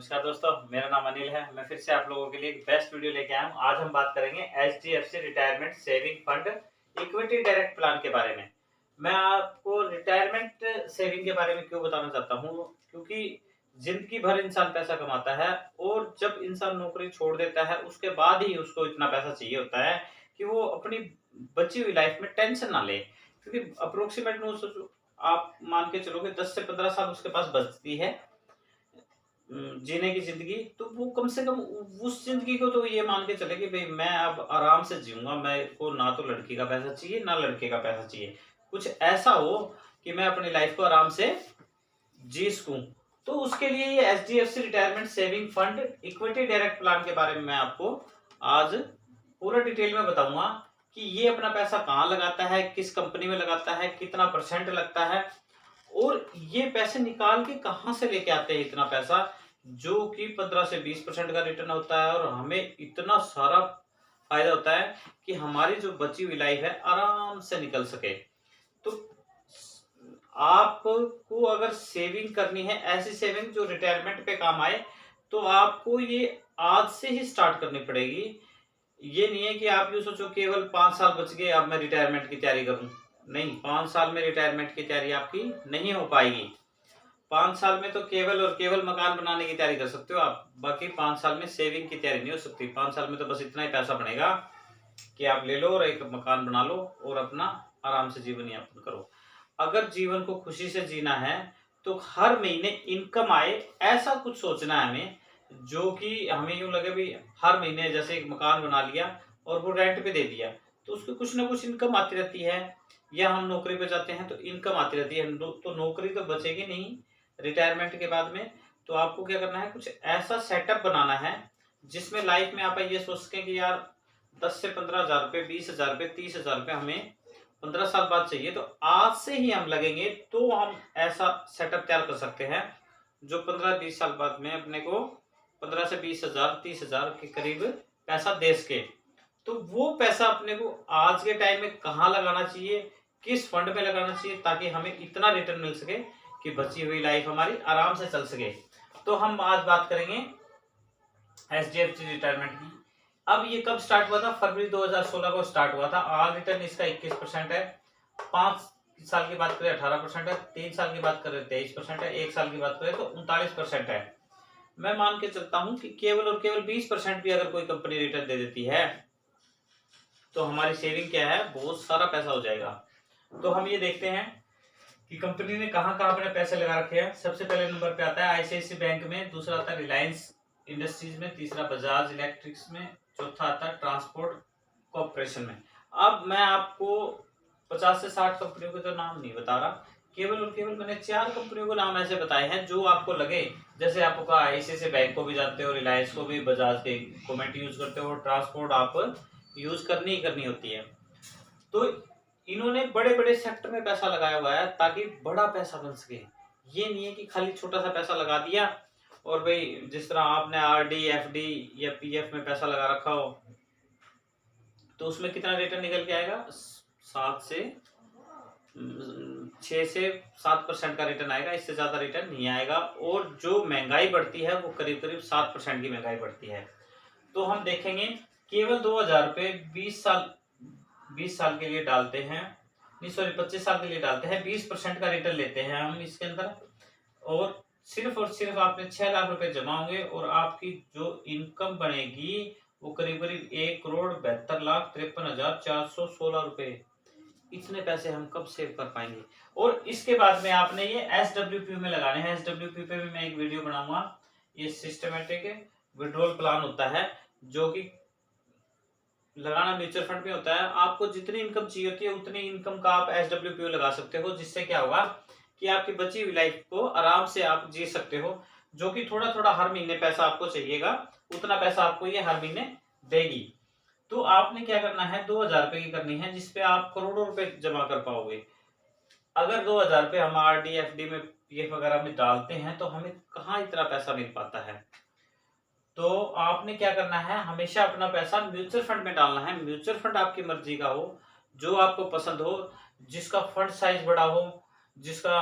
नमस्कार दोस्तों, मेरा नाम अनिल है। मैं फिर से आप लोगों के लिए एक बेस्ट वीडियो लेके आया हूँ। आज हम बात करेंगे HDFC retirement saving fund equity direct plan के बारे में। मैं आपको रिटायरमेंट सेविंग के बारे में क्यों बताना चाहता हूँ, क्योंकि जिंदगी भर इंसान पैसा कमाता है और जब इंसान नौकरी छोड़ देता है उसके बाद ही उसको इतना पैसा चाहिए होता है कि वो अपनी बची हुई लाइफ में टेंशन ना ले। क्योंकि अप्रोक्सीमेट आप मान के चलो कि 10 से 15 साल उसके पास बचती है जीने की ज़िंदगी, तो वो कम से कम उस ज़िंदगी को तो ये मान के चले कि भई मैं अब आराम से जीऊँगा, मेरे को ना तो लड़की का पैसा चाहिए, ना लड़के का पैसा चाहिए। कुछ ऐसा हो कि मैं अपनी लाइफ़ को आराम से जी सकूँ। तो उसके लिए ये HDFC retirement saving fund equity direct plan के बारे में मैं आपको आज पूरा डिटेल में बताऊँगा कि ये अपना पैसा कहाँ लगाता है, किस कंपनी में लगाता है, कितना परसेंट लगता है और ये पैसे निकाल के कहाँ से लेके आते हैं इतना पैसा, जो कि 15 से 20% का रिटर्न होता है और हमें इतना सारा फ़ायदा होता है कि हमारी जो बची हुई लाइफ़ है आराम से निकल सके। तो आपको अगर सेविंग करनी है, ऐसी सेविंग जो रिटायरमेंट पे काम आए, तो आपको ये आज से ही स्टार्ट करनी पड़ेगी। ये नहीं है कि आप यूँ सोचो केवल 5 साल बच गए, अब मैं रिटायरमेंट की तैयारी करूँ। नहीं, 5 साल में रिटायरमेंट की तैयारी आपकी नहीं हो पाएगी। 5 साल में तो केवल और केवल मकान बनाने की तैयारी कर सकते हो आप। बाकी 5 साल में सेविंग की तैयारी नहीं हो सकती। 5 साल में तो बस इतना ही पैसा बनेगा कि आप ले लो और एक मकान बना लो और अपना आराम से जीवन यापन करो। अगर जीवन को खुशी से जीना है, तो हर महीने इनकम आए, ऐसा कुछ सोचना है हमें, जो कि हमें यूँ लगे भई हर महीने जैसे एक मकान बना लिया और वो रेंट पे दे दिया, तो उसकी कुछ न कुछ इनकम आती रहती है। या हम नौकरी पे जाते हैं तो इनकम आती रहती है। तो नौकरी तो बचेगी नहीं रिटायरमेंट के बाद में। तो आपको क्या करना है, कुछ ऐसा सेटअप बनाना है, जिसमें लाइफ में आप ये सोच सकें कि यार 10 से 15,000 रुपए, 20,000 रुपए, 30,000 रुपए हमें 15 साल बाद चाहिए, तो आज से ही हम लगेंगे तो हम ऐसा सेटअप तैयार कर सकते हैं जो 15-20 साल बाद में अपने को 15 से 20,000 30,000 के करीब पैसा दे सके। तो वो पैसा अपने को आज के टाइम में कहाँ लगाना चाहिए, किस फंड में लगाना चाहिए, ताकि हमें इतना रिटर्न मिल सके कि बची हुई लाइफ हमारी आराम से चल सके। तो हम आज बात करेंगे एचडीएफसी रिटायरमेंट की। अब ये कब स्टार्ट हुआ था? फरवरी 2016 को स्टार्ट हुआ था। आज रिटर्न इसका 21% है। 5 साल की बात करें 18% है, 3 साल की बात करें 23% है, 1 साल की बात करें तो 39% है। मैं मान के चलता हूं कि केवल और केवल 20% भी अगर कोई कंपनी रिटर्न दे देती है, तो हमारी सेविंग क्या है, बहुत सारा पैसा हो जाएगा। तो हम ये देखते हैं कि कंपनी ने कहाँ कहाँ अपने पैसे लगा रखे हैं। सबसे पहले नंबर पे आता है आईसीआईसी बैंक में, दूसरा आता है रिलायंस इंडस्ट्रीज में, तीसरा बजाज इलेक्ट्रिक्स में, चौथा आता है ट्रांसपोर्ट कॉर्पोरेशन में। अब मैं आपको 50 से 60 कंपनियों के तो नाम नहीं बता रहा, केवल और केवल मैंने 4 कंपनियों के नाम ऐसे बताए हैं जो आपको लगे, जैसे आपको कहा आईसीआईसी बैंक को भी जानते हो, रिलायंस को भी, बजाज के कमेंट यूज करते हो, ट्रांसपोर्ट आप यूज करनी ही करनी होती है। तो इन्होंने बड़े-बड़े सेक्टर में पैसा लगाया हुआ है ताकि बड़ा पैसा बन सके। ये नहीं है कि खाली छोटा-सा पैसा लगा दिया और भई जिस तरह आपने आरडी, एफडी या पीएफ में पैसा लगा रखा हो, तो उसमें कितना रिटर्न निकल के आएगा? 7 से 6 से 7% का रिटर्न आएगा, इससे ज़्यादा रिटर्न नहीं आएगा। और जो महँगाई बढ़ती है वो करीब-करीब 7% की महँगाई बढ़ती है। तो हम देखेंगे केवल 2,000 रुपए 20 साल के लिए डालते हैं, नहीं सॉरी 25 साल के लिए डालते हैं, 20% का रिटर्न लेते हैं हम इसके अंदर। और सिर्फ आपने 6 लाख रुपए जमा होंगे और आपकी जो इनकम बनेगी वो करीब करीब 1,72,53,416 रुपए। इतने पैसे हम कब सेव कर पाएंगे? और इसके बाद में आपने ये एसडब्ल्यूपी में लगाने हैं। एसडब्ल्यूपी पे भी मैं एक वीडियो बनाऊंगा। ये सिस्टमेटिक विड्रॉल प्लान होता है, जो कि लगाना म्यूचुअल फंड में होता है। आपको जितनी इनकम चाहिए होती है उतनी इनकम का आप एसडब्ल्यूपी में लगा सकते हो, जिससे क्या होगा कि आपकी बची हुई लाइफ को आराम से आप जी सकते हो। जो कि थोड़ा थोड़ा हर महीने पैसा आपको चाहिएगा, उतना पैसा आपको ये हर महीने देगी। तो आपने क्या करना है, 2,000 रुपए की करनी है, जिसपे आप करोड़ों रुपए जमा कर पाओगे। अगर 2,000 रुपए हम आरडी, एफडी में, पीएफ वगैरह में डालते हैं तो हमें कहाँ इतना पैसा मिल पाता है। तो आपने क्या करना है, हमेशा अपना पैसा म्यूचुअल फंड में डालना है। म्यूचुअल फंड आपकी मर्जी का हो, जो आपको पसंद हो, जिसका फंड साइज बड़ा हो, जिसका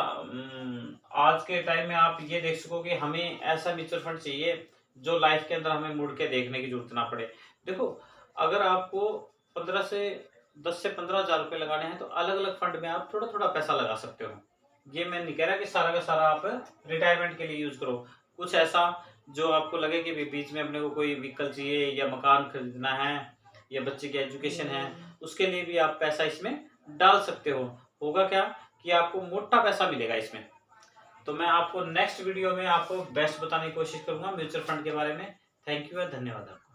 आज के टाइम में आप ये देख सको कि हमें ऐसा म्यूचुअल फंड चाहिए जो लाइफ के अंदर हमें मुड़ के देखने की जरूरत ना पड़े। देखो, अगर आपको 15 से 10 से 15,000 रुपए लगाने हैं तो अलग-अलग फंड में आप थोड़ा-थोड़ा पैसा लगा सकते हो। ये मैं नहीं कह रहा कि सारा का सारा आप रिटायरमेंट के लिए यूज़ करो। कुछ ऐसा जो आपको लगे कि बीच में अपने को कोई व्हीकल चाहिए या मकान खरीदना है या बच्चे की एजुकेशन है, उसके लिए भी आप पैसा इसमें डाल सकते हो। होगा क्या कि आपको मोटा पैसा मिलेगा इसमें। तो मैं आपको नेक्स्ट वीडियो में आपको बेस्ट बताने की कोशिश करूँगा म्यूचुअल फंड के बारे में। थैंक यू और धन्यवाद आपका।